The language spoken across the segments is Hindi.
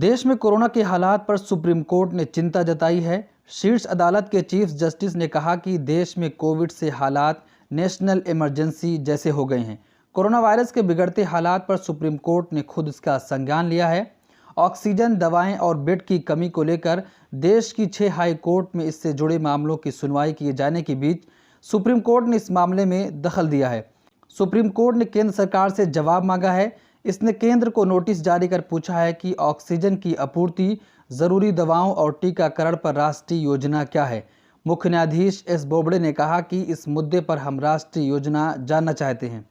देश में कोरोना के हालात पर सुप्रीम कोर्ट ने चिंता जताई है। शीर्ष अदालत के चीफ जस्टिस ने कहा कि देश में कोविड से हालात नेशनल इमरजेंसी जैसे हो गए हैं। कोरोना वायरस के बिगड़ते हालात पर सुप्रीम कोर्ट ने खुद इसका संज्ञान लिया है। ऑक्सीजन, दवाएं और बेड की कमी को लेकर देश की 6 हाई कोर्ट में इससे जुड़े मामलों की सुनवाई किए जाने के बीच सुप्रीम कोर्ट ने इस मामले में दखल दिया है। सुप्रीम कोर्ट ने केंद्र सरकार से जवाब मांगा है। इसने केंद्र को नोटिस जारी कर पूछा है कि ऑक्सीजन की आपूर्ति, जरूरी दवाओं और टीकाकरण पर राष्ट्रीय योजना क्या है। मुख्य न्यायाधीश एस बोबड़े ने कहा कि इस मुद्दे पर हम राष्ट्रीय योजना जानना चाहते हैं।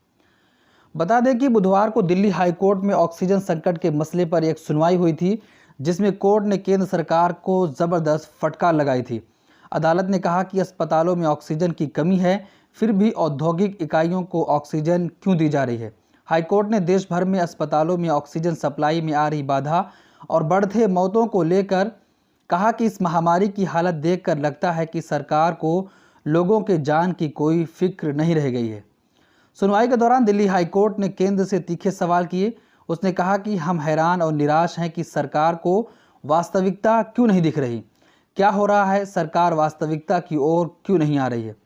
बता दें कि बुधवार को दिल्ली हाई कोर्ट में ऑक्सीजन संकट के मसले पर एक सुनवाई हुई थी, जिसमें कोर्ट ने केंद्र सरकार को जबरदस्त फटकार लगाई थी। अदालत ने कहा कि अस्पतालों में ऑक्सीजन की कमी है, फिर भी औद्योगिक इकाइयों को ऑक्सीजन क्यों दी जा रही है। हाईकोर्ट ने देश भर में अस्पतालों में ऑक्सीजन सप्लाई में आ रही बाधा और बढ़ते मौतों को लेकर कहा कि इस महामारी की हालत देखकर लगता है कि सरकार को लोगों के जान की कोई फिक्र नहीं रह गई है। सुनवाई के दौरान दिल्ली हाईकोर्ट ने केंद्र से तीखे सवाल किए। उसने कहा कि हम हैरान और निराश हैं कि सरकार को वास्तविकता क्यों नहीं दिख रही। क्या हो रहा है, सरकार वास्तविकता की ओर क्यों नहीं आ रही है।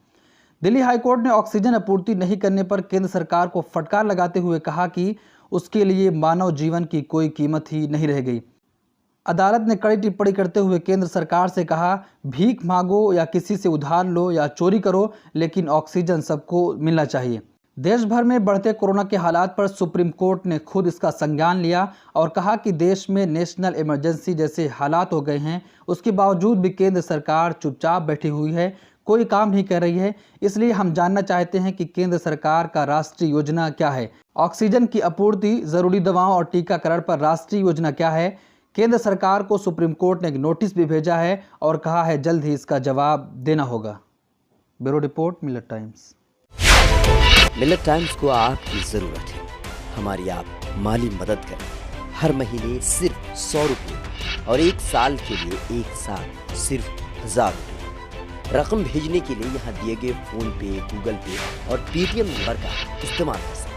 दिल्ली हाईकोर्ट ने ऑक्सीजन आपूर्ति नहीं करने पर केंद्र सरकार को फटकार लगाते हुए कहा कि उसके लिए मानव जीवन की कोई कीमत ही नहीं रह गई। अदालत ने कड़ी टिप्पणी करते हुए केंद्र सरकार से कहा, भीख मांगो या किसी से उधार लो या चोरी करो, लेकिन ऑक्सीजन सबको मिलना चाहिए। देश भर में बढ़ते कोरोना के हालात पर सुप्रीम कोर्ट ने खुद इसका संज्ञान लिया और कहा कि देश में नेशनल इमरजेंसी जैसे हालात हो गए हैं। उसके बावजूद भी केंद्र सरकार चुपचाप बैठी हुई है, कोई काम नहीं कर रही है। इसलिए हम जानना चाहते हैं कि केंद्र सरकार का राष्ट्रीय योजना क्या है। ऑक्सीजन की आपूर्ति, जरूरी दवाओं और टीकाकरण पर राष्ट्रीय योजना क्या है। केंद्र सरकार को सुप्रीम कोर्ट ने एक नोटिस भी भेजा है और कहा है जल्द ही इसका जवाब देना होगा। ब्यूरो रिपोर्ट, मिलत टाइम्स। मिलत टाइम्स को आपकी जरूरत है, हमारी आप माली मदद करें। हर महीने सिर्फ 100 रुपये और 1 साल के लिए एक साथ सिर्फ 1000 रुपये। रकम भेजने के लिए यहाँ दिए गए फोन पे, गूगल पे और पेटीएम नंबर का इस्तेमाल कर सकते हैं।